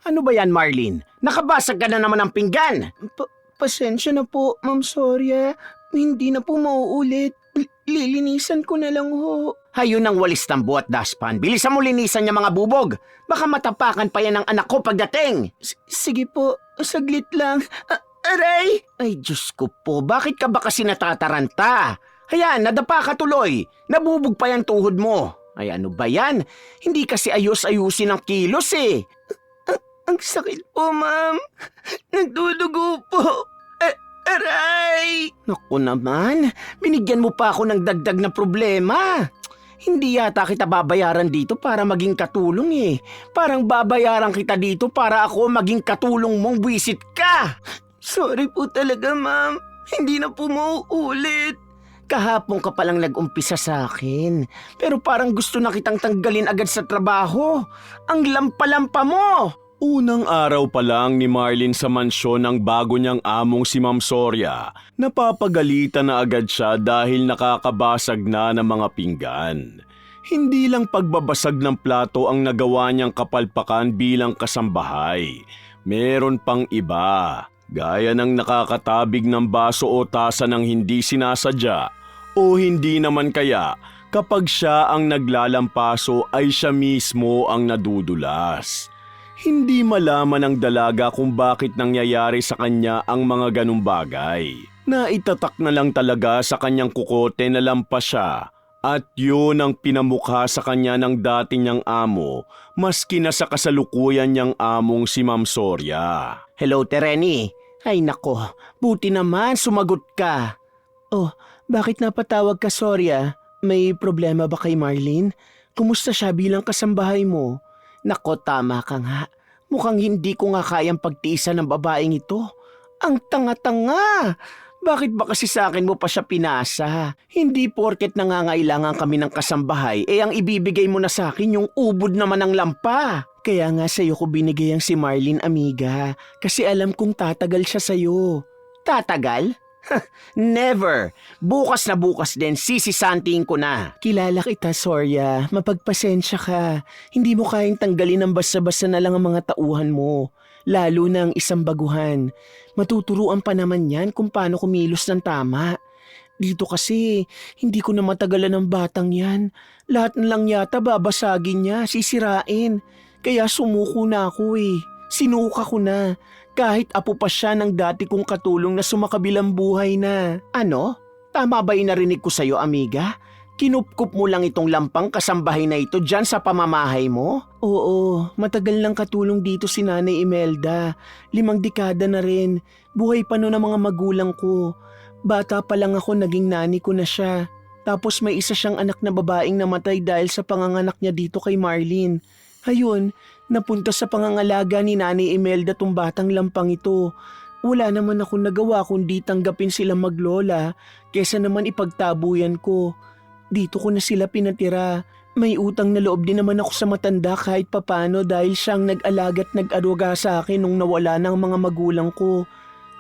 Ano ba yan, Marlene? Nakabasag ka na naman ng pinggan. Pasensya na po, Ma'am Soria. Hindi na po mauulit. Lilinisan ko na lang ho. Hayo ng walis tambo at daspan. Bilisan mo linisan niya mga bubog. Baka matapakan pa yan ng anak ko pagdating. Sige po, saglit lang. Aray! Ay, Diyos ko po. Bakit ka ba kasi natataranta? Hayaan, nadapa ka tuloy. Nabubog pa yung tuhod mo. Ay, ano ba yan? Hindi kasi ayos-ayusin ang kilos eh. Ang sakit po, ma'am. Nagdudugo po. Aray! Naku naman, binigyan mo pa ako ng dagdag na problema. Hindi yata kita babayaran dito para maging katulong eh. Parang babayaran kita dito para ako maging katulong mong buwisit ka. Sorry po talaga, ma'am. Hindi na po mauulit. Kahapon ka palang nag-umpisa sa akin. Pero parang gusto na kitang tanggalin agad sa trabaho. Ang lampa-lampa mo! Unang araw pa lang ni Marlene sa mansyon ng bago niyang among si Ma'am Soria, napapagalitan na agad siya dahil nakakabasag na ng mga pinggan. Hindi lang pagbabasag ng plato ang nagawa niyang kapalpakan bilang kasambahay. Meron pang iba, gaya ng nakakatabig ng baso o tasa ng hindi sinasadya o hindi naman kaya kapag siya ang naglalampaso ay siya mismo ang nadudulas. Hindi malaman ng dalaga kung bakit nangyayari sa kanya ang mga ganung bagay. Naitatak na lang talaga sa kanyang kukote na lampas siya at yun ang pinamukha sa kanya ng dati niyang amo maski na sa kasalukuyan niyang among si Ma'am Soria. Hello, Tereni. Ay nako, buti naman sumagot ka. Oh, bakit napatawag ka, Soria? May problema ba kay Marlene? Kumusta siya bilang kasambahay mo? Nako, tama ka nga. Mukhang hindi ko nga kayang pagtiisan ng babaeng ito. Ang tanga-tanga! Bakit ba kasi sa akin mo pa siya pinasa? Hindi porket nangangailangan kami ng kasambahay, ang ibibigay mo na sa akin yung ubod naman ng lampa. Kaya nga sa'yo ko binigay ang si Marlene, amiga. Kasi alam kong tatagal siya sa'yo. Tatagal? Never! Bukas na bukas din, sisisantiin ko na. Kilala kita, Soria. Mapagpasensya ka. Hindi mo kayang tanggalin ng basta-basta na lang ang mga tauhan mo. Lalo na ang isang baguhan. Matuturuan pa naman yan kung paano kumilos ng tama. Dito kasi, hindi ko na matagalan ng batang yan. Lahat na lang yata babasagin niya, sisirain. Kaya sumuko na ako eh. Sinuka ko na. Kahit apo pa siya ng dati kong katulong na sumakabilang buhay na. Ano? Tama ba yung narinig ko sa'yo, amiga? Kinupkup mo lang itong lampang kasambahay na ito dyan sa pamamahay mo? Oo, matagal nang katulong dito si Nanay Imelda. 5 dekada na rin. Buhay pa noon ang mga magulang ko. Bata pa lang ako naging nani ko na siya. Tapos may isa siyang anak na babaeng namatay dahil sa panganganak niya dito kay Marlene. Ayun, napunta sa pangangalaga ni Nanay Imelda tong batang lampang ito. Wala naman akong nagawa kundi tanggapin sila maglola kesa naman ipagtabuyan ko. Dito ko na sila pinatira. May utang na loob din naman ako sa matanda kahit papano dahil siyang nag-alaga at nag-aruga sa akin nung nawala ng mga magulang ko.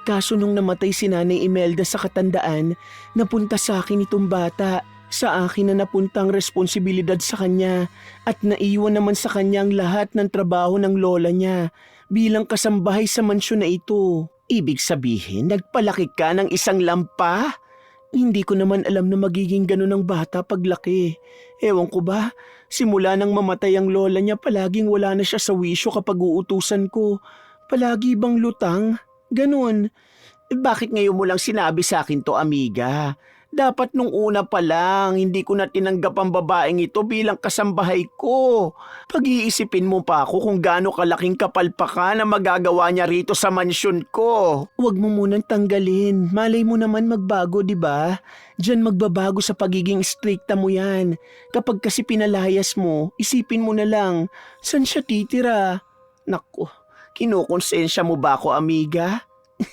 Kaso nung namatay si Nanay Imelda sa katandaan, napunta sa akin itong bata. Sa akin na napuntang responsibilidad sa kanya at naiwan naman sa kanya ang lahat ng trabaho ng lola niya bilang kasambahay sa mansyon na ito. Ibig sabihin, nagpalaki ka ng isang lampa? Hindi ko naman alam na magiging ganun ang bata paglaki. Ewan ko ba, simula nang mamatay ang lola niya palaging wala na siya sa wisyo kapag uutusan ko. Palagi bang lutang? Ganun. Bakit ngayon mo lang sinabi sa akin to, amiga? Dapat nung una pa lang, hindi ko na tinanggap ang babaeng ito bilang kasambahay ko. Pag-iisipin mo pa ako kung gaano kalaking kapalpakan na magagawa niya rito sa mansyon ko. Huwag mo munang tanggalin. Malay mo naman magbago, di ba? Diyan magbabago sa pagiging strikta mo yan. Kapag kasi pinalayas mo, isipin mo na lang, saan siya titira? Naku, kinukonsensya mo ba ako, amiga?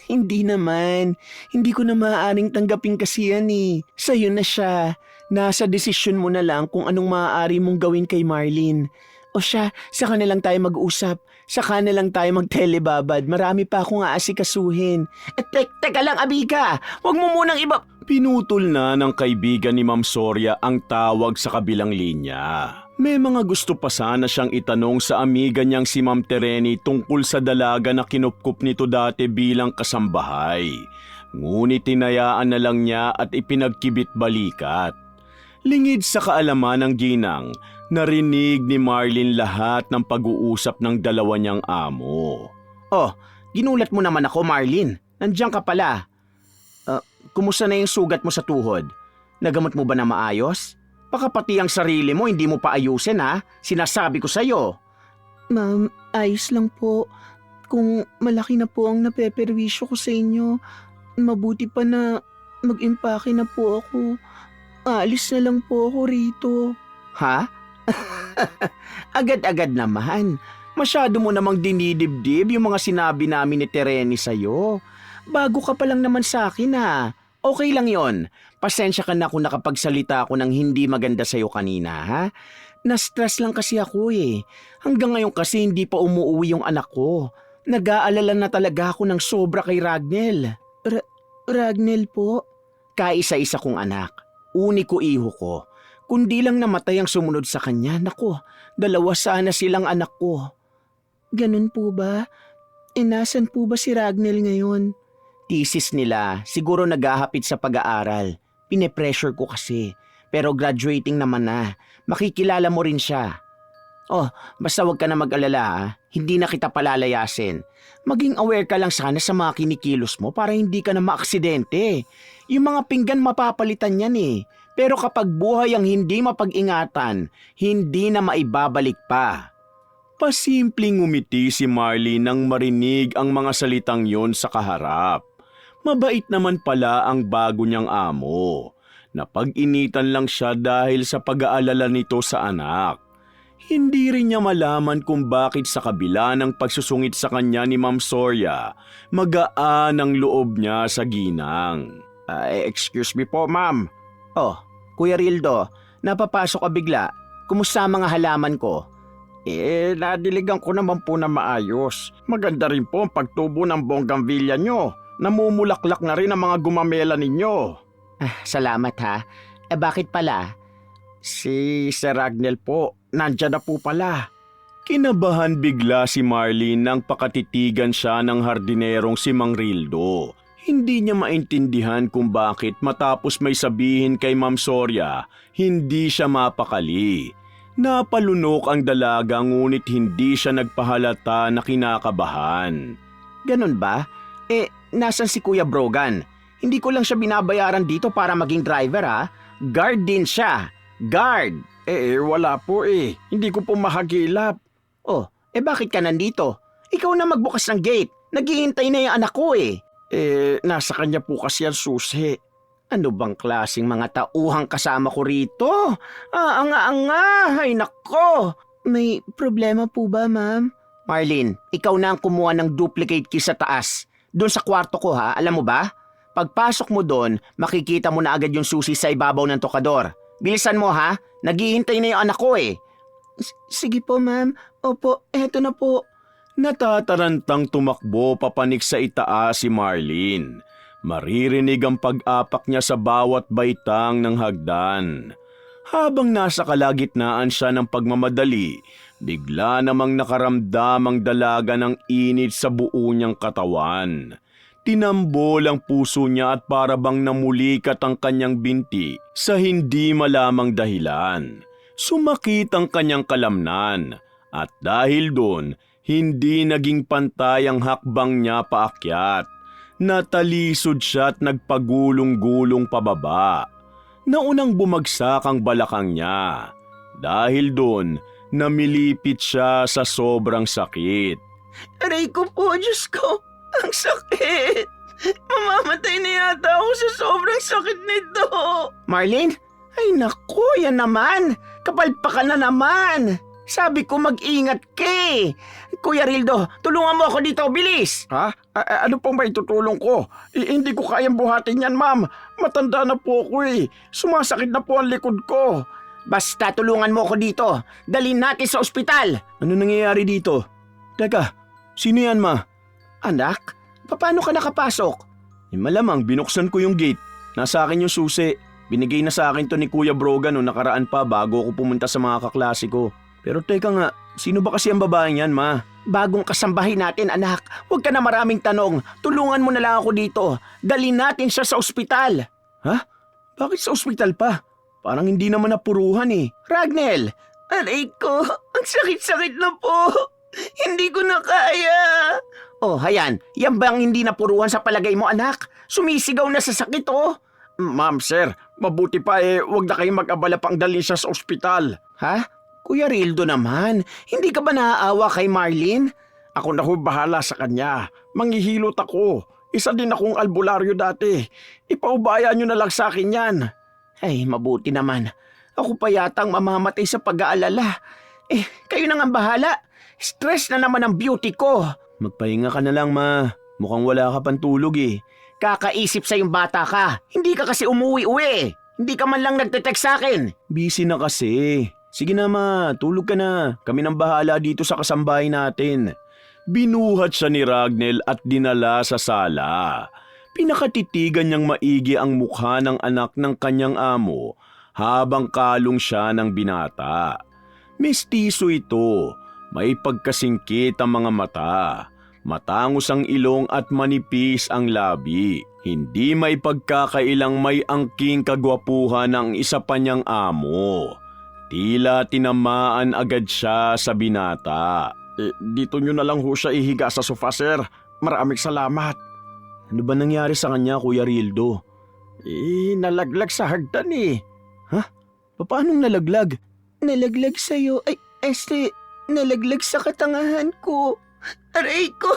Hindi naman. Hindi ko na maaaring tanggapin kasi yan eh. Sa'yo na siya. Nasa desisyon mo na lang kung anong maaari mong gawin kay Marlene. O siya, saka na lang tayo mag-usap. Saka na lang tayo mag-telebabad. Marami pa akong aasikasuhin. Teka lang, amiga. Huwag mo munang iba... Pinutol na ng kaibigan ni Ma'am Soria ang tawag sa kabilang linya. May mga gusto pa sana siyang itanong sa amiga niyang si Ma'am Tereni tungkol sa dalaga na kinupkup nito dati bilang kasambahay. Ngunit tinayaan na lang niya at ipinagkibit balikat. Lingid sa kaalaman ng ginang, narinig ni Marlin lahat ng pag-uusap ng dalawa niyang amo. Oh, ginulat mo naman ako, Marlin. Nandiyan ka pala. Kumusta na yung sugat mo sa tuhod? Nagamot mo ba na maayos? Baka pati ang sarili mo hindi mo pa ayusin ha? Sinasabi ko sa'yo. Ma'am, ayos lang po. Kung malaki na po ang napeperwisyo ko sa inyo, mabuti pa na mag-impake na po ako. Alis na lang po ako rito. Ha? Agad-agad naman. Masyado mo namang dinidibdib yung mga sinabi namin ni Tereni sa'yo. Bago ka pa lang naman sa akin ha. Okay lang yon. Pasensya ka na kung nakapagsalita ako ng hindi maganda sa'yo kanina ha. Na-stress lang kasi ako eh. Hanggang ngayon kasi hindi pa umuwi yung anak ko. Nag-aalala na talaga ako ng sobra kay Ragnel. Ragnel po? Kaisa-isa kong anak. Uniko iho ko. Kundi lang namatay ang sumunod sa kanya. Nako, 2 sana silang anak ko. Ganun po ba? Nasan po ba si Ragnel ngayon? Thesis nila, siguro naghahapit sa pag-aaral. Pine-pressure ko kasi. Pero graduating naman na. Makikilala mo rin siya. Oh, basta wag ka na mag-alala ha. Hindi na kita palalayasin. Maging aware ka lang sana sa mga kinikilos mo para hindi ka na maaksidente. Yung mga pinggan mapapalitan yan eh. Pero kapag buhay ang hindi mapag-ingatan, hindi na maibabalik pa. Pasimpleng ngumiti si Marley nang marinig ang mga salitang yon sa kaharap. Mabait naman pala ang bago niyang amo. Napag-initan lang siya dahil sa pag-aalala nito sa anak. Hindi rin niya malaman kung bakit sa kabila ng pagsusungit sa kanya ni Ma'am Soria, magaan ang loob niya sa ginang. Excuse me po, ma'am. Oh, Kuya Rildo, napapasok ka bigla. Kumusta ang mga halaman ko? Nadiligan ko naman po na maayos. Maganda rin po ang pagtubo ng bonggambilya nyo. Namumulaklak na rin ang mga gumamela ninyo. Salamat ha. Bakit pala? Si Sir Ragnel po, nandyan na po pala. Kinabahan bigla si Marlene nang pakatitigan siya ng hardinerong si Mang Rildo. Hindi niya maintindihan kung bakit matapos may sabihin kay Ma'am Soria, hindi siya mapakali. Napalunok ang dalaga ngunit hindi siya nagpahalata na kinakabahan. Ganun ba? Nasan si Kuya Brogan? Hindi ko lang siya binabayaran dito para maging driver ha. Guard din siya. Guard! Wala po eh. Hindi ko po mahagilap. Oh, bakit ka nandito? Ikaw na magbukas ng gate. Naghihintay na yung anak ko eh. Nasa kanya po kasi ang susi. Ano bang klaseng mga tauhang kasama ko rito? Anga-anga! Ay nako! May problema po ba, ma'am? Marlene, ikaw na ang kumuha ng duplicate key sa taas. Doon sa kwarto ko ha, alam mo ba? Pagpasok mo doon, makikita mo na agad yung susi sa ibabaw ng tokador. Bilisan mo ha, naghihintay na yung anak ko eh. Sige po, ma'am. Opo, eto na po. Natatarantang tumakbo papanik sa itaas si Marlene. Maririnig ang pag-apak niya sa bawat baitang ng hagdan. Habang nasa kalagitnaan siya ng pagmamadali, bigla namang nakaramdam ang dalaga ng init sa buo niyang katawan. Tinambol ang puso niya at para bang namulikat ang kanyang binti sa hindi malamang dahilan. Sumakit ang kanyang kalamnan at dahil doon, hindi naging pantay ang hakbang niya paakyat. Natalisod siya at nagpagulong-gulong pababa. Naunang bumagsak ang balakang niya. Dahil doon, namilipit siya sa sobrang sakit. Aray ko po, Diyos ko. Ang sakit. Mamamatay na yata ako sa sobrang sakit nito. Marlene? Ay naku, yan naman. Kapalpakan na naman. Sabi ko mag-ingat ka eh. Kuya Rildo, tulungan mo ako dito, bilis! Ha? Ano pong ba itutulong ko? Hindi ko kayang buhatin yan, ma'am. Matanda na po ako eh. Sumasakit na po ang likod ko. Basta tulungan mo ako dito. Dalhin natin sa ospital. Ano nangyayari dito? Teka, sino yan ma? Anak, paano ka nakapasok? Malamang binuksan ko yung gate. Nasa akin yung susi. Binigay na sa akin to ni Kuya Brogan noong nakaraan pa bago ako pumunta sa mga kaklase ko. Pero teka nga, sino ba kasi ang babaeng yan, ma? Bagong kasambahay natin, anak. Huwag ka na maraming tanong. Tulungan mo na lang ako dito. Dalhin natin siya sa ospital. Ha? Bakit sa ospital pa? Parang hindi naman napuruhan eh. Ragnel! Aray ko, ang sakit-sakit na po. Hindi ko na kaya. Oh, hayan. Yan bang hindi napuruhan sa palagay mo, anak? Sumisigaw na sa sakit, oh. Ma'am, sir, mabuti pa huwag na kayong mag-abala pang dalhin siya sa ospital. Ha? Kuya Rildo naman, hindi ka ba naaawa kay Marlene? Ako na ho bahala sa kanya. Manghihilot ako. Isa din akong albularyo dati. Ipaubaya nyo na lang sa akin yan. Ay, mabuti naman. Ako pa yatang mamamatay sa pag-aalala. Kayo na nga bahala. Stress na naman ang beauty ko. Magpahinga ka na lang, ma. Mukhang wala ka pang tulog eh. Kakaisip sa yung bata ka. Hindi ka kasi umuwi-uwi. Hindi ka man lang nagte-text sa akin. Busy na kasi. Sige na, ma. Tulog ka na. Kami nang bahala dito sa kasambahay natin. Binuhat siya ni Ragnel at dinala sa sala. Pinakatitigan niyang maigi ang mukha ng anak ng kanyang amo habang kalong siya ng binata. Mestizo ito. May pagkasingkit ang mga mata. Matangos ang ilong at manipis ang labi. Hindi may pagkakailang may angking kagwapuhan ng isa pa niyang amo. Tila tinamaan agad siya sa binata. Dito nyo na lang ho siya ihiga sa sofa, sir. Maraming salamat. Ano ba nangyari sa kanya, Kuya Rildo? Nalaglag sa hagdan eh. Ha? Paanong nalaglag? Nalaglag sa'yo. Nalaglag sa katangahan ko. Aray ko!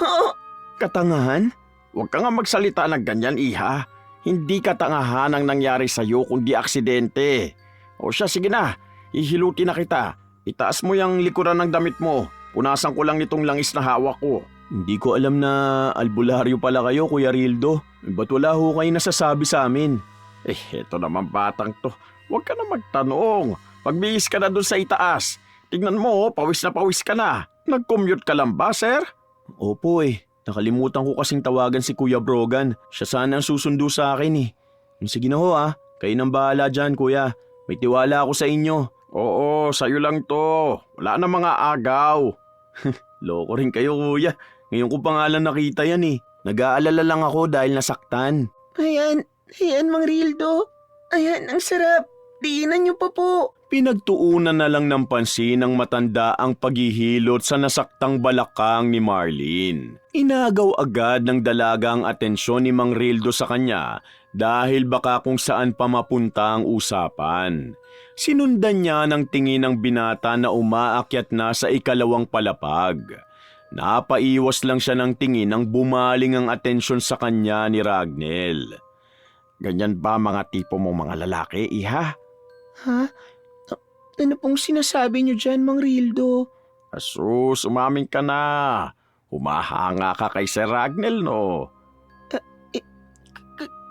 Katangahan? Huwag ka nga magsalita ng ganyan, iha. Hindi katangahan ang nangyari sa'yo kundi aksidente. O siya, sige na. Ihiluti na kita. Itaas mo yung likuran ng damit mo. Punasan ko lang itong langis na hawak ko. Hindi ko alam na albularyo pala kayo, Kuya Rildo. Ba't wala ho kayo nasasabi sa amin? Eto naman batang to. Huwag ka na magtanong. Pagbihis ka na dun sa itaas. Tignan mo, pawis na pawis ka na. Nag-commute ka lang ba, sir? Opo Nakalimutan ko kasing tawagan si Kuya Brogan. Siya sana ang susundo sa akin eh. Sige na ho Kayo nang bahala dyan, Kuya. May tiwala ako sa inyo. Oo, sa'yo lang to. Wala na mga agaw. Loko rin kayo, Kuya. Ngayon ko pa nga lang nakita yan eh. Nag-aalala lang ako dahil nasaktan. Ayan, Mang Rildo. Ayan, ang sarap. Diinan niyo pa po. Pinagtuunan na lang ng pansin ng matanda ang paghihilot sa nasaktang balakang ni Marlene. Inagaw agad ng dalaga ang atensyon ni Mang Rildo sa kanya dahil baka kung saan pa mapunta ang usapan. Sinundan niya ng tingin ng binata na umaakyat na sa ikalawang palapag. Napaiwas lang siya ng tingin nang bumaling ang atensyon sa kanya ni Ragnel. Ganyan ba mga tipo mong mga lalaki, iha? Ha? Ano pong sinasabi niyo dyan, Mang Rildo? Asus, umaming ka na. Humahanga ka kay Sir Ragnel, no?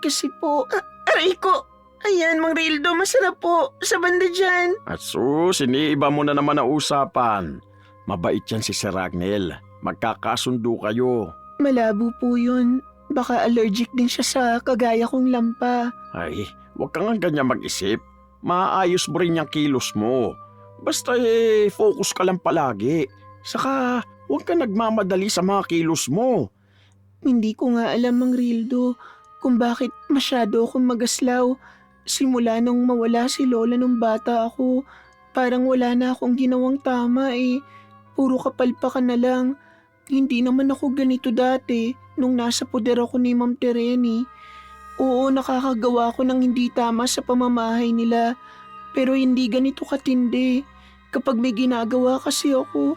Kasi po... Aray ko! Ayan, Mang Rildo, masarap po. Sa banda dyan. Asus, iniiba mo na naman ang usapan. Mabait yan si Sir Ragnel. Magkakasundo kayo. Malabo po yun. Baka allergic din siya sa kagaya kong lampa. Ay, huwag ka nga ganyan mag-isip. Maayos mo rin yung kilos mo. Basta focus ka lang palagi. Saka, huwag ka nagmamadali sa mga kilos mo. Hindi ko nga alam, Mang Rildo, kung bakit masyado akong magaslaw. Simula nung mawala si Lola nung bata ako, parang wala na akong ginawang tama eh. Puro kapalpakan na lang. Hindi naman ako ganito dati nung nasa poder ako ni Ma'am Tereni. Oo, nakakagawa ko ng hindi tama sa pamamahay nila, pero hindi ganito katindi. Kapag may ginagawa kasi ako,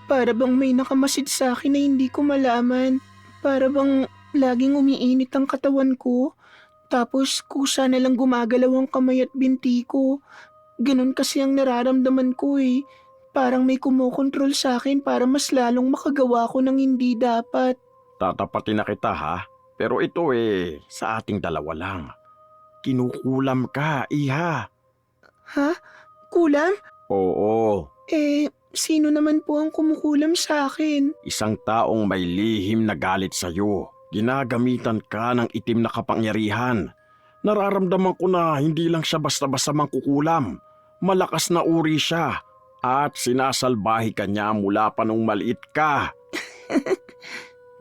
para bang may nakamasid sa akin na hindi ko malaman. Para bang laging umiinit ang katawan ko, tapos kusa na lang gumagalaw ang kamay at binti ko. Ganon kasi ang nararamdaman ko eh. Parang may kumokontrol sa akin para mas lalong makagawa ko ng hindi dapat. Tatapatin na kita ha. Pero ito sa ating dalawa lang. Kinukulam ka, iha. Ha? Kulam? Oo, Sino naman po ang kumukulam sa akin? isang taong may lihim na galit sa'yo. Ginagamitan ka ng itim na kapangyarihan. Nararamdaman ko na hindi lang siya basta-basta mangkukulam. Malakas na uri siya at sinasalbahi ka niya mula pa nung maliit ka.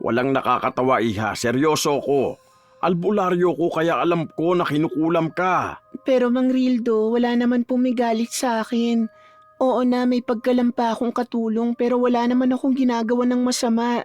Walang nakakatawa, iha. Seryoso ko. Albularyo ko kaya alam ko na kinukulam ka. Pero Mang Rildo, wala naman pumigalit sa akin. Oo na, may pagkalampa akong katulong pero wala naman akong ginagawa ng masama.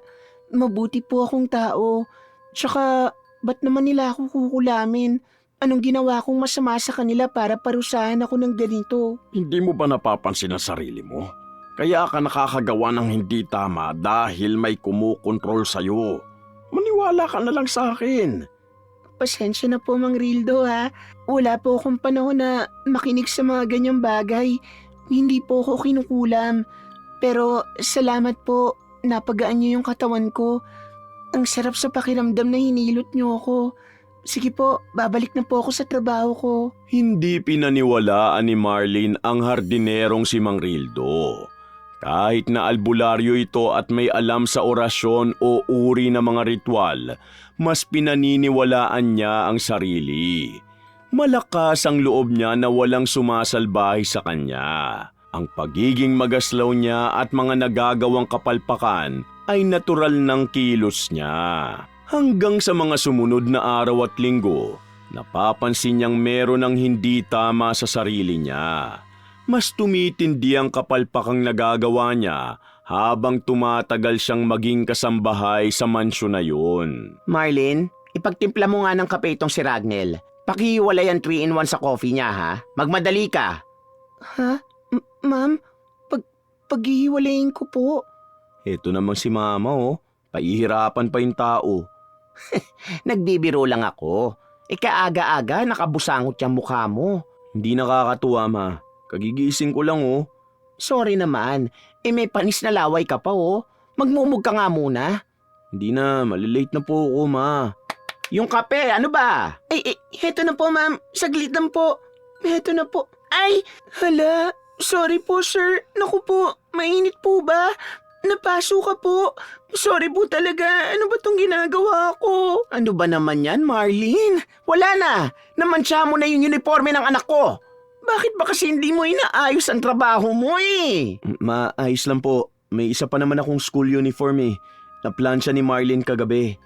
Mabuti po akong tao. Tsaka, ba't naman nila ako kukulamin? Anong ginawa kong masama sa kanila para parusahan ako ng ganito? Hindi mo ba napapansin ang sarili mo? Kaya ka nakakagawa ng hindi tama dahil may kumukontrol sa'yo. Maniwala ka na lang sa akin. Pasensya na po, Mang Rildo, ha. Wala po akong panahon na makinig sa mga ganyang bagay. Hindi po ako kinukulam. Pero salamat po, napagaan niyo yung katawan ko. Ang sarap sa pakiramdam na hinilot niyo ako. Sige po, babalik na po ako sa trabaho ko. Hindi pinaniwalaan ni Marlene ang hardinerong si Mang Rildo. Kahit na albularyo ito at may alam sa orasyon o uri ng mga ritual, mas pinaniniwalaan niya ang sarili. Malakas ang loob niya na walang sumasalbahe sa kanya. Ang pagiging magaslaw niya at mga nagagawang kapalpakan ay natural ng kilos niya. Hanggang sa mga sumunod na araw at linggo, napapansin niyang meron ng hindi tama sa sarili niya. Mas tumitindi ang kapalpakang nagagawa niya habang tumatagal siyang maging kasambahay sa mansyon na yun. Marlene, ipagtimpla mo nga ng kape itong si Ragnel. Pakihiwalay ang 3-in-1 sa coffee niya, ha? Magmadali ka. Ha? Ma'am, paghihiwalayin ko po. Ito namang si Mama, oh. Paihirapan pa yung tao. Nagbibiro lang ako. Kaaga-aga nakabusangot yung mukha mo. Hindi nakakatuwa, Ma. Kagigising ko lang, oh. Sorry naman, may panis na laway ka pa, oh. Magmumug ka nga muna. Hindi na, malilate na po ako, Ma. Yung kape, ano ba? Heto na po, ma'am. Saglit lang po. Heto na po. Ay, hala. Sorry po, sir. Naku po, mainit po ba? Napaso ka po. Sorry po talaga. Ano ba tong ginagawa ko? Ano ba naman yan, Marlene? Wala na. Namansya mo na yung uniforme ng anak ko. Bakit ba kasi hindi mo inaayos ang trabaho mo eh? Ma, ayos lang po. May isa pa naman akong school uniform eh. Naplansya ni Marlene kagabi.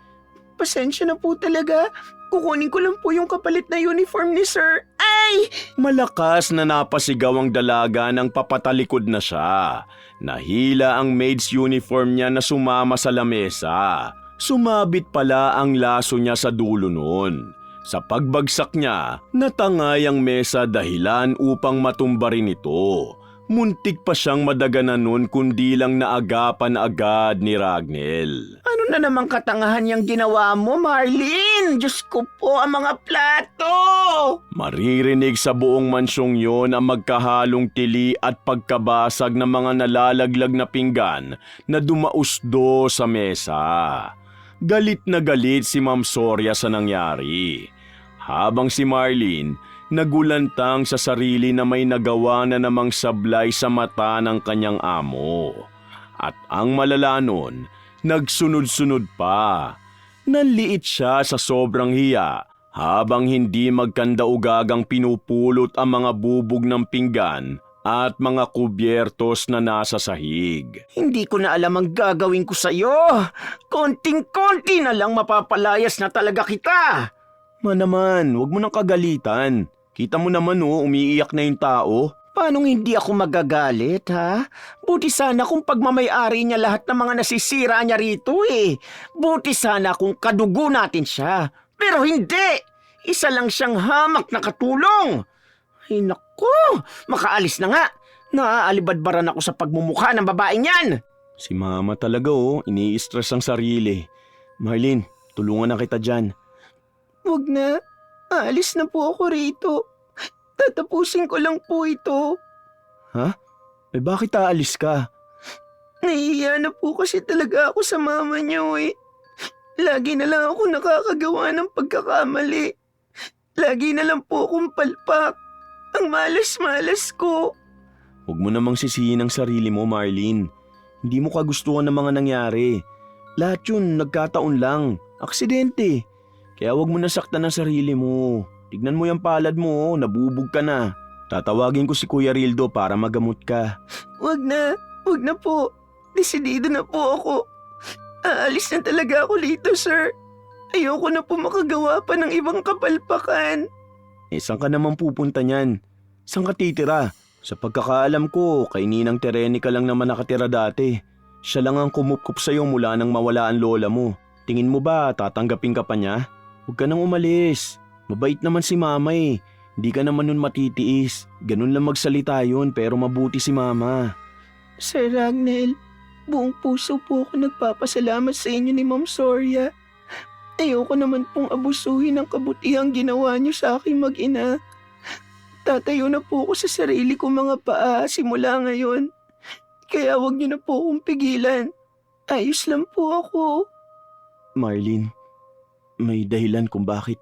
Pasensya na po talaga. Kukunin ko lang po yung kapalit na uniform ni sir. Ay! Malakas na napasigaw ang dalaga nang papatalikod na siya. Nahila ang maid's uniform niya na sumama sa lamesa. Sumabit pala ang laso niya sa dulo nun. Sa pagbagsak niya, natangay ang mesa dahilan upang matumba rin ito. Muntik pa siyang madaganan nun kundi lang naagapan agad ni Ragnel. Ano na namang katangahan yung ginawa mo, Marlene? Diyos ko po, ang mga plato! Maririnig sa buong mansyong yon ang magkahalong tili at pagkabasag ng mga nalalaglag na pinggan na dumausdo sa mesa. Galit na galit si Ma'am Soria sa nangyari. Habang si Marlene nagulantang sa sarili na may nagawa na namang sablay sa mata ng kanyang amo. At ang malala nun, nagsunod-sunod pa. Nanliit siya sa sobrang hiya habang hindi magkandaugagang pinupulot ang mga bubog ng pinggan at mga kubyertos na nasa sahig. Hindi ko na alam ang gagawin ko sa'yo. Konting-konti na lang mapapalayas na talaga kita. Ma naman, huwag mo nang kagalitan. Kita mo naman umiiyak na yung tao. Paanong hindi ako magagalit, ha? Buti sana kung pagmamayari niya lahat ng mga nasisira niya rito eh. Buti sana kung kadugo natin siya. Pero hindi! Isa lang siyang hamak na katulong. Ay naku, makaalis na nga. Naaalibadbaran ako sa pagmumukha ng babaeng yan. Si Mama talaga ini-stress ang sarili. Marlene, tulungan na kita dyan. Huwag na. Aalis na po ako rito. Tatapusin ko lang po ito. Ha? Bakit aalis ka? Nahihiya na po kasi talaga ako sa mama niyo eh. Lagi na lang ako nakakagawa ng pagkakamali. Lagi na lang po akong palpak. Ang malas-malas ko. Huwag mo namang sisihin ang sarili mo, Marlene. Hindi mo kagustuhan ng mga nangyari. Lahat yun, nagkataon lang. Aksidente. Kaya huwag mo nasaktan ang sarili mo. Tignan mo yung palad mo, nabubog ka na. Tatawagin ko si Kuya Rildo para magamot ka. Wag na po. Desidido na po ako. Aalis na talaga ako dito, sir. Ayoko na po makagawa pa ng ibang kapalpakan. Saan ka naman pupunta niyan? Saan ka titira? Sa pagkakaalam ko, kay Ninang Tereni ka lang naman nakatira dati. Siya lang ang kumupkup sa'yo mula nang mawala ang lola mo. Tingin mo ba tatanggapin ka pa niya? Huwag ka nang umalis. Mabait naman si mama eh. Hindi ka naman nun matitiis. Ganun lang magsalita yun pero mabuti si mama. Sir Ragnel, buong puso po ako nagpapasalamat sa inyo ni Ma'am Soria. Ayoko naman pong abusuhin ang kabutihang ginawa niyo sa aking mag-ina. Tatayo na po ako sa sarili kong mga paa simula ngayon. Kaya wag niyo na po akong pigilan. Ayos lang po ako. Marlene, may dahilan kung bakit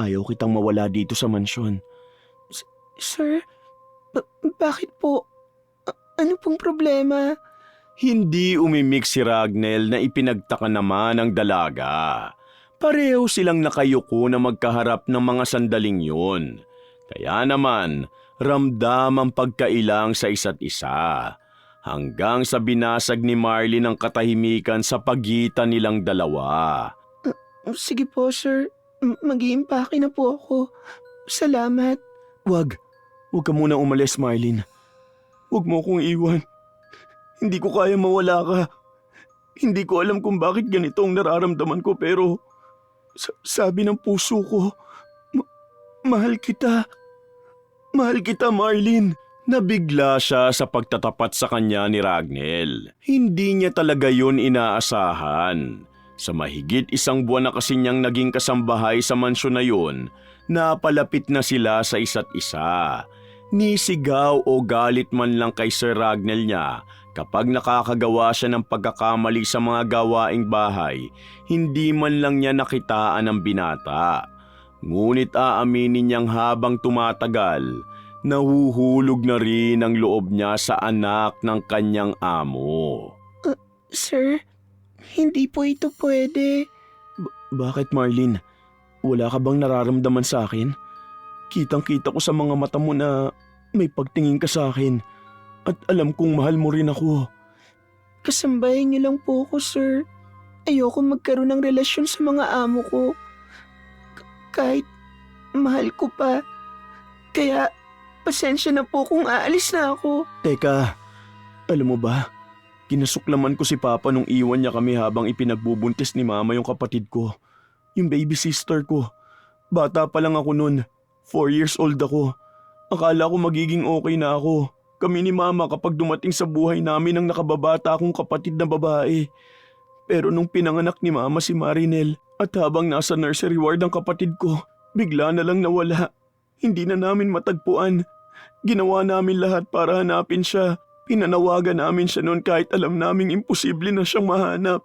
ayaw kitang mawala dito sa mansyon. Sir, bakit po? Ano pong problema? Hindi umimik si Ragnel na ipinagtaka naman ng dalaga. Pareho silang nakayuko na magkaharap ng mga sandaling yun. Kaya naman, ramdam ang pagkailang sa isa't isa. Hanggang sa binasag ni Marlene ang katahimikan sa pagitan nilang dalawa. Sige po, sir. Mag-iimpake na po ako. Salamat. Huwag ka muna umalis, Marlene. Huwag mo akong iwan. Hindi ko kaya mawala ka. Hindi ko alam kung bakit ganito ang nararamdaman ko pero sabi ng puso ko, mahal kita. Mahal kita, Marlene. Nabigla siya sa pagtatapat sa kanya ni Ragnel. Hindi niya talaga yun inaasahan. Sa mahigit 1 buwan na kasi niyang naging kasambahay sa mansyon na yun, napalapit na sila sa isa't isa. Ni sigaw o galit man lang kay Sir Ragnel niya kapag nakakagawa siya ng pagkakamali sa mga gawaing bahay, hindi man lang niya nakitaan ang binata. Ngunit aaminin niyang habang tumatagal, nahuhulog na rin ang loob niya sa anak ng kanyang amo. Sir, hindi po ito pwede. Bakit, Marlene? Wala ka bang nararamdaman sa akin? Kitang-kita ko sa mga mata mo na may pagtingin ka sa akin at alam kong mahal mo rin ako. Kasambahin niyo lang po ako, sir. Ayoko magkaroon ng relasyon sa mga amo ko. Kahit mahal ko pa. Kaya pasensya na po kung aalis na ako. Teka, alam mo ba? Kinasuklaman ko si Papa nung iwan niya kami habang ipinagbubuntis ni Mama yung kapatid ko. Yung baby sister ko. Bata pa lang ako nun. 4 years old ako. Akala ko magiging okay na ako. Kami ni Mama kapag dumating sa buhay namin ang nakababata akong kapatid na babae. Pero nung pinanganak ni Mama si Marinel at habang nasa nursery ward ang kapatid ko, bigla na lang nawala. Hindi na namin matagpuan. Ginawa namin lahat para hanapin siya. Pinanawagan namin siya noon kahit alam naming imposible na siyang mahanap.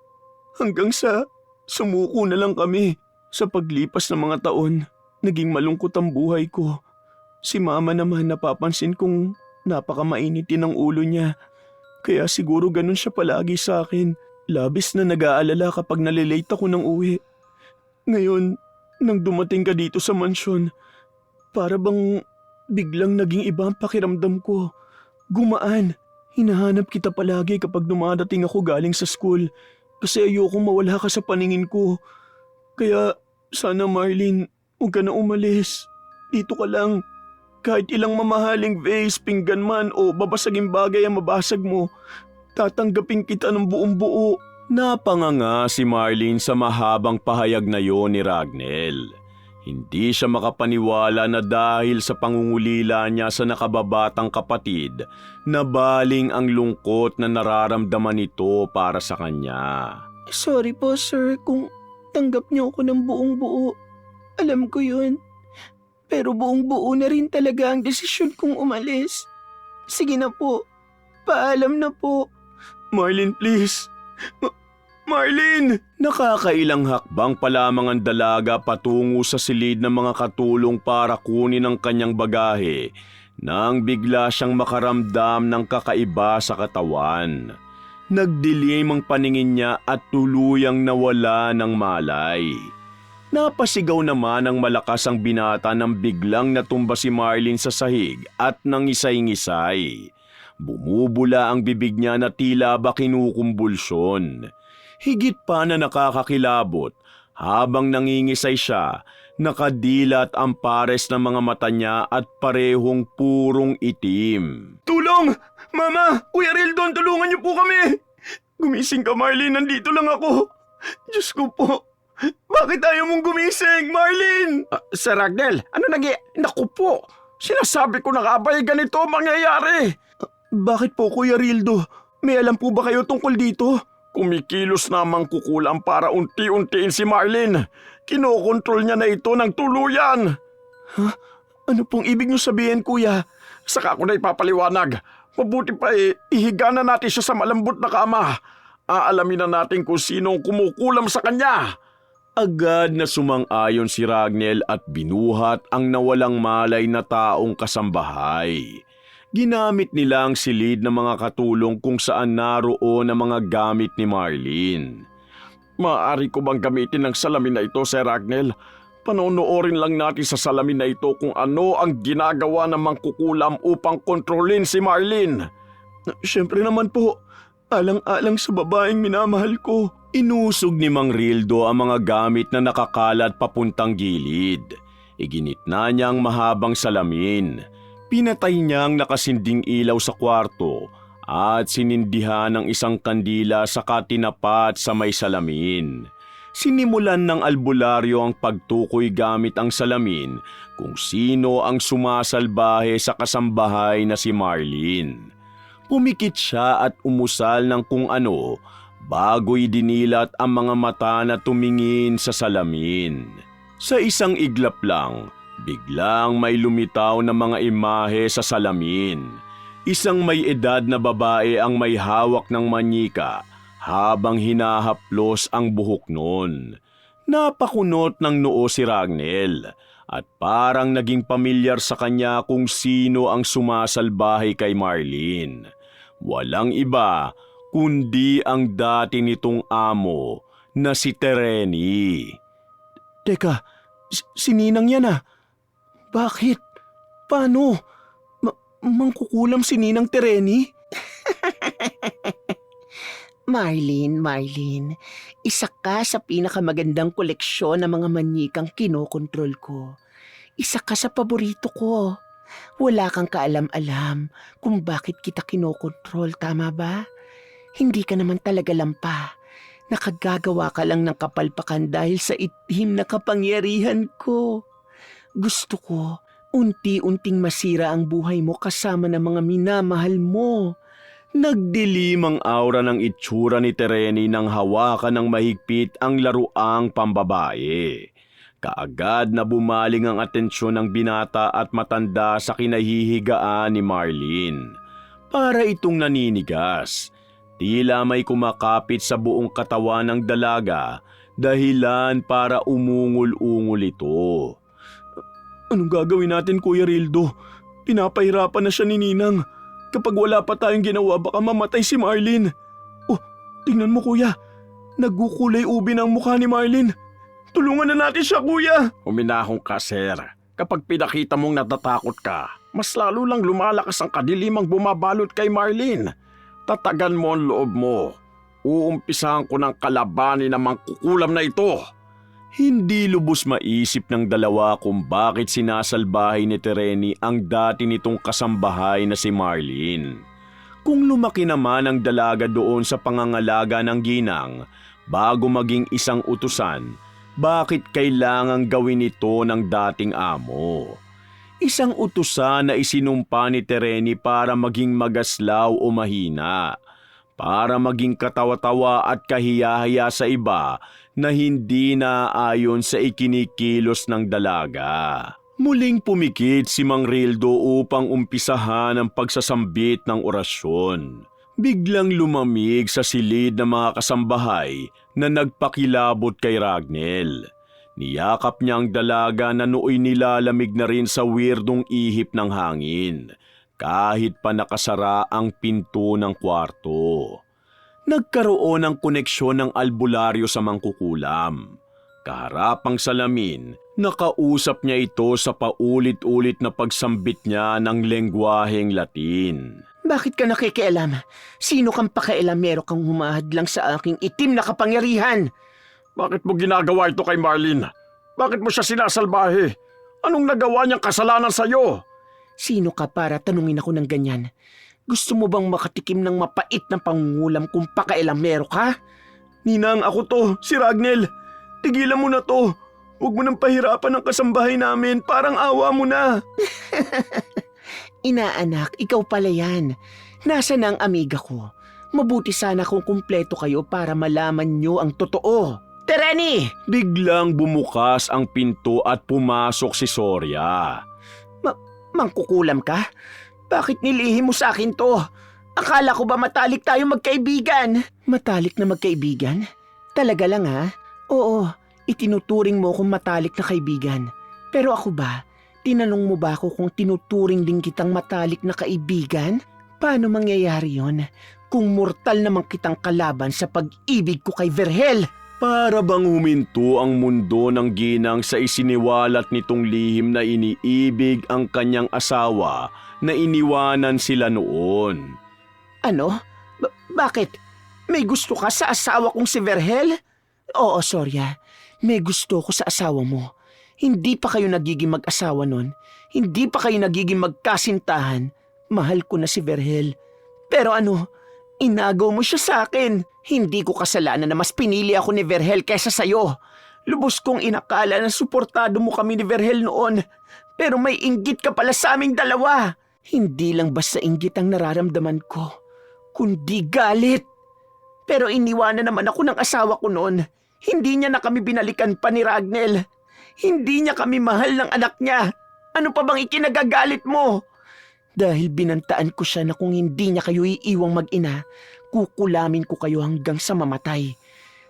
Hanggang sa sumuko na lang kami. Sa paglipas ng mga taon, naging malungkot ang buhay ko. Si Mama naman napapansin kong napakamainitin ang ulo niya. Kaya siguro ganun siya palagi sa akin. Labis na nag-aalala kapag nalilate ako ng uwi. Ngayon, nang dumating ka dito sa mansyon, para bang biglang naging iba ang pakiramdam ko. Gumaan. Hinahanap kita palagi kapag dumadating ako galing sa school kasi ayokong mawala ka sa paningin ko. Kaya sana Marlene, huwag ka na umalis. Dito ka lang. Kahit ilang mamahaling vase, pinggan man o babasaging bagay ang mabasag mo, tatanggapin kita ng buong buo. Napanganga si Marlene sa mahabang pahayag na yon ni Ragnel. Hindi siya makapaniwala na dahil sa pangungulila niya sa nakababatang kapatid, nabaling ang lungkot na nararamdaman nito para sa kanya. Sorry po, sir, kung tanggap niyo ako ng buong buo. Alam ko yun. Pero buong buo na rin talaga ang desisyon kong umalis. Sige na po. Paalam na po. Marlene, please. Marlene! Nakakailang hakbang pa lamang ang dalaga patungo sa silid ng mga katulong para kunin ang kanyang bagahe nang bigla siyang makaramdam ng kakaiba sa katawan. Nagdilim ang paningin niya at tuluyang nawala ng malay. Napasigaw naman ng malakas ang binata nang biglang natumba si Marlene sa sahig at nangisay-ngisay. Bumubula ang bibig niya na tila ba kinukumbulsyon. Higit pa na nakakakilabot, habang nangingisay siya, nakadilat ang pares ng mga mata niya at parehong purong itim. Tulong! Mama! Kuya Rildon, tulungan niyo po kami! Gumising ka, Marlene. Nandito lang ako. Diyos ko po. Bakit ayaw mong gumising, Marlene? Sir Ragnel, ano Naku po, sinasabi ko na nga ba ganito ang mangyayari? Bakit po, Kuya Rildo? May alam po ba kayo tungkol dito? Kumikilos na ang mangkukulam para unti-untiin si Marlene. Kinokontrol niya na ito ng tuluyan. Ano pong ibig niyo sabihin, Kuya? Saka ako na ipapaliwanag. Mabuti pa ihiga na natin siya sa malambot na kama. Aalamin na natin kung sino ang kumukulam sa kanya. Agad na sumang-ayon si Ragnel at binuhat ang nawalang malay na taong kasambahay. Ginamit nila ang silid ng mga katulong kung saan naroon ang mga gamit ni Marlene. Maaari ko bang gamitin ang salamin na ito, Sir Ragnel? Panonoorin lang natin sa salamin na ito kung ano ang ginagawa ng mangkukulam upang kontrolin si Marlene. Siyempre naman po, alang-alang sa babaeng minamahal ko. Inusog ni Mang Rildo ang mga gamit na nakakalat papuntang gilid. Iginitna niya ang mahabang salamin. Pinatay niya ang nakasinding ilaw sa kwarto at sinindihan ng isang kandila sa katinapat sa may salamin. Sinimulan ng albularyo ang pagtukoy gamit ang salamin kung sino ang sumasalbahe sa kasambahay na si Marlene. Pumikit siya at umusal ng kung ano bago'y dinilat ang mga mata na tumingin sa salamin. Sa isang iglap lang, biglang may lumitaw na mga imahe sa salamin. Isang may edad na babae ang may hawak ng manyika habang hinahaplos ang buhok nun. Napakunot ng noo si Ragnel at parang naging pamilyar sa kanya kung sino ang sumasalbahe kay Marlene. Walang iba kundi ang dati nitong amo na si Tereni. Teka, sininang yan ah. Bakit? Paano? Mangkukulam si Ninang Tereni? Marlene, isa ka sa pinakamagandang koleksyon ng mga manyikang kinokontrol ko. Isa ka sa paborito ko. Wala kang kaalam-alam kung bakit kita kinokontrol, tama ba? Hindi ka naman talaga lampa. Nakagagawa ka lang ng kapalpakan dahil sa itim na kapangyarihan ko. Gusto ko, unti-unting masira ang buhay mo kasama ng mga minamahal mo. Nagdilim ang aura ng itsura ni Tereni nang hawakan ng mahigpit ang laruang pambabae. Kaagad na bumaling ang atensyon ng binata at matanda sa kinahihigaan ni Marlene. Para itong naninigas. Tila may kumakapit sa buong katawan ng dalaga, dahilan para umungol-ungol ito. Anong gagawin natin, Kuya Rildo? Pinapahirapan na siya ni Ninang. Kapag wala pa tayong ginawa, baka mamatay si Marlene. Oh, tingnan mo, Kuya. Nagkukulay ubi ng mukha ni Marlene. Tulungan na natin siya, Kuya. Huminahon ka, sir. Kapag pinakita mong natatakot ka, mas lalo lang lumalakas ang kadilimang bumabalot kay Marlene. Tatagan mo ang loob mo. Uumpisahan ko ng kalabanin ng mangkukulam na ito. Hindi lubos maisip ng dalawa kung bakit sinasalbahay ni Tereni ang dati nitong kasambahay na si Marlene. Kung lumaki naman ang dalaga doon sa pangangalaga ng ginang bago maging isang utusan, bakit kailangang gawin ito ng dating amo? Isang utusan na isinumpa ni Tereni para maging magaslaw o mahina, para maging katawa-tawa at kahiya-hiya sa iba na hindi naayon sa ikinikilos ng dalaga. Muling pumikit si Mang Rildo upang umpisahan ang pagsasambit ng orasyon. Biglang lumamig sa silid ng mga kasambahay na nagpakilabot kay Ragnel. Niyakap niya ang dalaga na nooy nilalamig na rin sa weirdong ihip ng hangin, kahit pa nakasara ang pinto ng kwarto. Nagkaroon ng koneksyon ng albularyo sa mangkukulam. Kaharapang salamin, nakausap niya ito sa paulit-ulit na pagsambit niya ng lengguaheng Latin. Bakit ka nakikialam? Sino kang pakialamero kang humahadlang sa aking itim na kapangyarihan? Bakit mo ginagawa ito kay Marlene? Bakit mo siya sinasalbahe? Anong nagawa niyang kasalanan sa'yo? Sino ka para tanungin ako ng ganyan? Gusto mo bang makatikim ng mapait na pangungulam kung pakialamero ka? Ninang, ako to, si Ragnel. Tigilan mo na to. Huwag mo nang pahirapan ang kasambahay namin. Parang awa mo na. Inaanak, ikaw pala yan. Nasaan ang amiga ko? Mabuti sana kung kumpleto kayo para malaman nyo ang totoo. Tereni! Biglang bumukas ang pinto at pumasok si Soria. Mangkukulam ka? Bakit nilihim mo sa akin to? Akala ko ba matalik tayo magkaibigan? Matalik na magkaibigan? Talaga lang ha? Oo, itinuturing mo akong matalik na kaibigan. Pero ako ba? Tinanong mo ba ako kung tinuturing din kitang matalik na kaibigan? Paano mangyayari yon kung mortal naman kitang kalaban sa pag-ibig ko kay Verhel? Para bang huminto ang mundo ng ginang sa isiniwalat nitong lihim na iniibig ang kanyang asawa na iniwanan sila noon. Ano? Bakit? May gusto ka sa asawa kong si Verhel? Oo, Soria. May gusto ko sa asawa mo. Hindi pa kayo nagiging mag-asawa nun. Hindi pa kayo nagiging magkasintahan. Mahal ko na si Verhel. Pero ano? Inagaw mo siya sa akin. Hindi ko kasalanan na mas pinili ako ni Verhel kaysa sayo. Lubos kong inakala na suportado mo kami ni Verhel noon. Pero may inggit ka pala sa aming dalawa. Hindi lang basta inggit ang nararamdaman ko, kundi galit. Pero iniwanan naman ako ng asawa ko noon. Hindi niya na kami binalikan pa ni Ragnel. Hindi niya kami mahal ng anak niya. Ano pa bang ikinagagalit mo? Dahil binantaan ko siya na kung hindi niya kayo iiwang mag-ina, kukulamin ko kayo hanggang sa mamatay.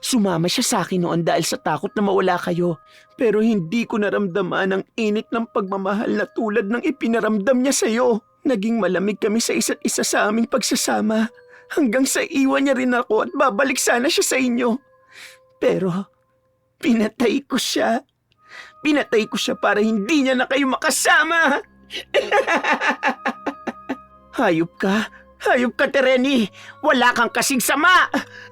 Sumama siya sa akin noon dahil sa takot na mawala kayo. Pero hindi ko naramdaman ang init ng pagmamahal na tulad ng ipinaramdam niya sa'yo. Naging malamig kami sa isa't isa sa aming pagsasama. Hanggang sa iwan niya rin ako at babalik sana siya sa inyo. Pero pinatay ko siya. Pinatay ko siya para hindi niya na kayo makasama. Hayop ka. Hayop ka, Tereni. Wala kang kasing sama.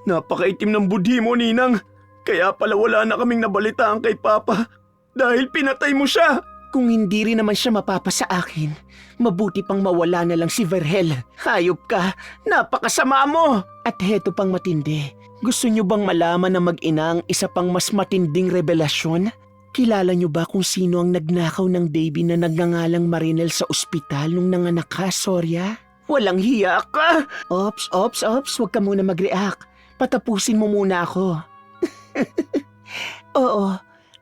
Napakaitim ng budhi mo, Ninang. Kaya pala wala na kaming nabalitaan kay Papa. Dahil pinatay mo siya. Kung hindi rin naman siya mapapa sa akin, mabuti pang mawala na lang si Verhel. Hayop ka. Napakasama mo. At heto pang matindi. Gusto niyo bang malaman na mag-ina ang isa pang mas matinding revelasyon? Kilala niyo ba kung sino ang nagnakaw ng baby na nagngangalang Marinel sa ospital nung nanganak ka, Soria? Walang hiya ka! Ops. Huwag ka muna mag-react. Patapusin mo muna ako. Oo,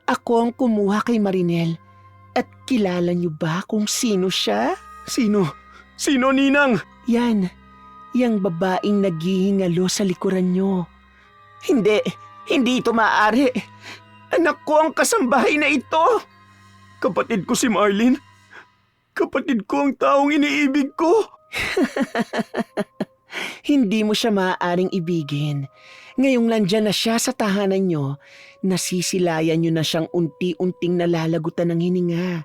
ako ang kumuha kay Marinel. At kilala niyo ba kung sino siya? Sino? Sino, Ninang? Yan. Yang babaeng naghihingalo sa likuran niyo. Hindi ito maaari. Anak ko ang kasambahay na ito. Kapatid ko si Marlene. Kapatid ko ang taong iniibig ko. Hindi mo siya maaaring ibigin. Ngayong nandyan na siya sa tahanan niyo, nasisilayan niyo na siyang unti-unting nalalagutan ng hininga.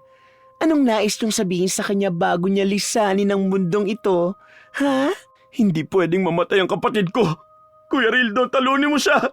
Anong nais niyong sabihin sa kanya bago niya lisanin ang mundong ito? Ha? Hindi pwedeng mamatay ang kapatid ko. Kuya Rildo, talunin mo siya.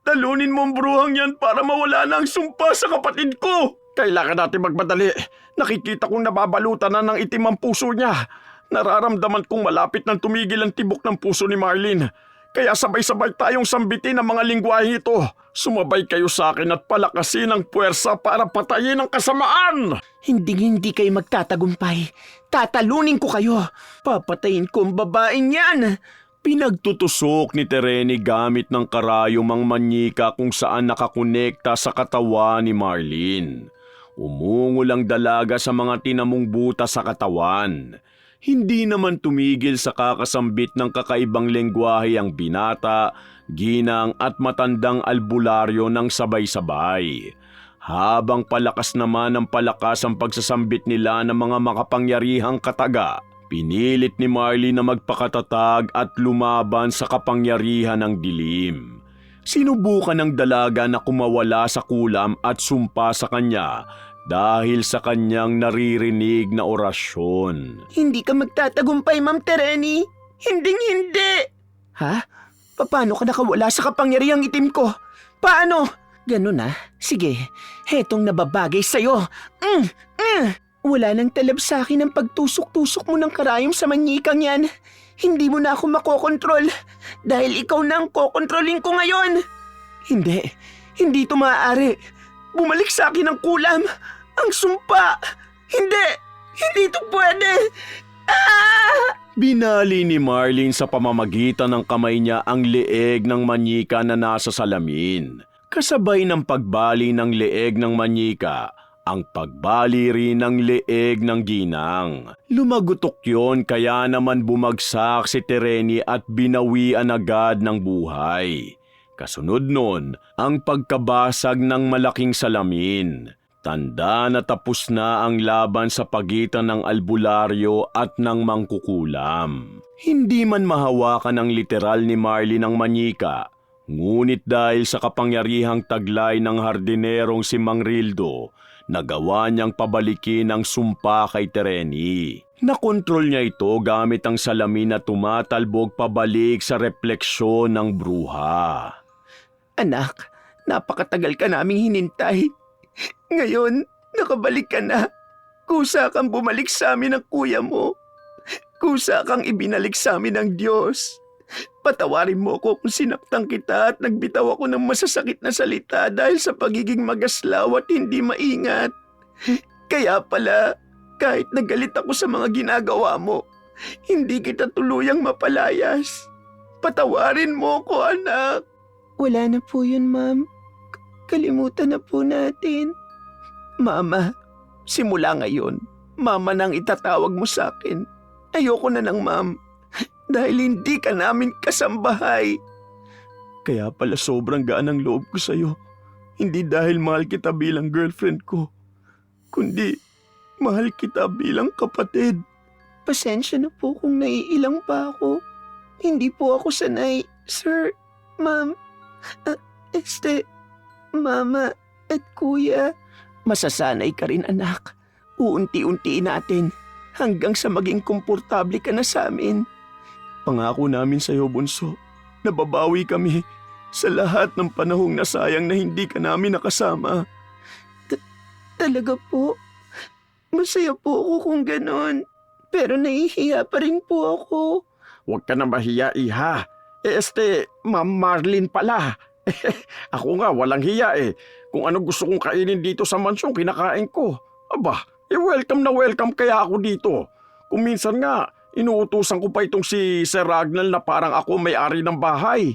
Talunin mo ang bruhang yan para mawala na ang sumpa sa kapatid ko. Kailangan natin magmadali. Nakikita kong nababalutan na ng itim ang puso niya. Nararamdaman kong malapit nang tumigil ang tibok ng puso ni Marlene. Kaya sabay-sabay tayong sambitin ang mga lingwahe ito. Sumabay kayo sa akin at palakasin ang puwersa para patayin ang kasamaan. Hindi kayo magtatagumpay. Tatalunin ko kayo. Papatayin ko ang babaeng yan. Pinagtutusok ni Tereni gamit ng karayom ang manyika kung saan nakakonekta sa katawan ni Marlene. Umungol ang dalaga sa mga tinamong buta sa katawan. Hindi naman tumigil sa kakasambit ng kakaibang lengguwahe ang binata, ginang at matandang albularyo ng sabay-sabay. Habang palakas naman ang palakas ang pagsasambit nila ng mga makapangyarihang kataga, pinilit ni Marlene na magpakatatag at lumaban sa kapangyarihan ng dilim. Sinubukan ng dalaga na kumawala sa kulam at sumpa sa kanya dahil sa kanyang naririnig na orasyon. Hindi ka magtatagumpay, Ma'am Tereni. Hinding-hindi. Ha? Paano ka nakawala sa kapangyarihang itim ko? Paano? Ganun na. Sige, hetong nababagay sa'yo. Wala nang talab sa akin ang pagtusok-tusok mo ng karayom sa manyikang yan. Hindi mo na ako makokontrol dahil ikaw na ang kokontrolin ko ngayon. Hindi ito maaari. Bumalik sa akin ang kulam, ang sumpa. Hindi ito pwede. Binali ni Marlene sa pamamagitan ng kamay niya ang leeg ng manyika na nasa salamin. Kasabay ng pagbali ng leeg ng manyika, ang pagbali rin ng leeg ng ginang. Lumagutok yon kaya naman bumagsak si Tereni at binawian agad ng buhay. Kasunod nun, ang pagkabasag ng malaking salamin. Tanda na tapos na ang laban sa pagitan ng albularyo at ng mangkukulam. Hindi man mahawakan ang literal ni Marlene ang manyika, ngunit dahil sa kapangyarihang taglay ng hardinerong si Mang Rildo, nagawa niyang pabalikin ang sumpa kay Tereni. Nakontrol niya ito gamit ang salamin na tumatalbog pabalik sa refleksyon ng bruha. Anak, napakatagal ka naming hinintay. Ngayon, nakabalik ka na. Kusa kang bumalik sa amin ng kuya mo. Kusa kang ibinalik sa amin ng Diyos. Patawarin mo ko kung sinaktan kita at nagbitaw ako ng masasakit na salita dahil sa pagiging magaslaw at hindi maingat. Kaya pala, kahit nagalit ako sa mga ginagawa mo, hindi kita tuluyang mapalayas. Patawarin mo ko, anak. Wala na po yun, Ma'am. Kalimutan na po natin. Mama, simula ngayon, Mama nang itatawag mo sa akin. Ayoko na ng Ma'am. Dahil hindi ka namin kasambahay. Kaya pala sobrang gaan ang loob ko sa'yo. Hindi dahil mahal kita bilang girlfriend ko, kundi mahal kita bilang kapatid. Pasensya na po kung naiilang pa ako. Hindi po ako sanay, Sir, Ma'am, Mama at Kuya. Masasanay ka rin, anak. Uunti-unti natin hanggang sa maging komportable ka na sa amin. Pangako namin sa iyo, Bunso, na babawi kami sa lahat ng panahong nasayang na hindi ka namin nakasama. Talaga po? Masaya po ako kung ganon. Pero nahihiya pa rin po ako. Huwag ka na mahiya, iha. Ma'am Marlene pala. Ako nga, walang hiya eh. Kung ano gusto kong kainin dito sa mansyon, kinakain ko. Aba, welcome na welcome kaya ako dito. Kung minsan nga, inuutusan ko pa itong si Sir Ragnal na parang ako may-ari ng bahay.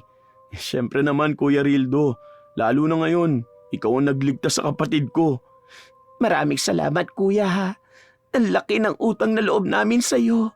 Siyempre naman, Kuya Rildo. Lalo na ngayon, ikaw ang nagligtas sa kapatid ko. Maraming salamat, Kuya, ha. Ang laki ng utang na loob namin sa'yo.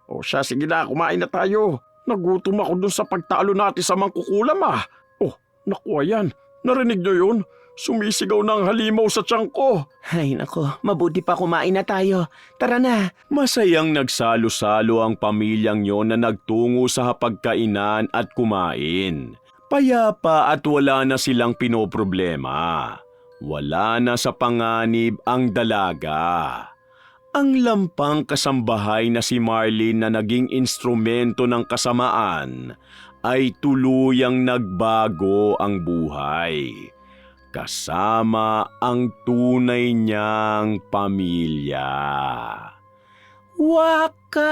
O siya, sige na, kumain na tayo. Nagutom ako dun sa pagtalo natin sa mangkukulam ah. Oh, naku, ayan. Narinig niyo yun? Sumisigaw ng halimaw sa tiyan ko. Ay nako, mabuti pa kumain na tayo. Tara na. Masayang nagsalo-salo ang pamilyang yon na nagtungo sa hapagkainan at kumain. Payapa at wala na silang pinoproblema. Wala na sa panganib ang dalaga. Ang lampang kasambahay na si Marlene na naging instrumento ng kasamaan ay tuluyang nagbago ang buhay. Kasama ang tunay niyang pamilya. Wakas!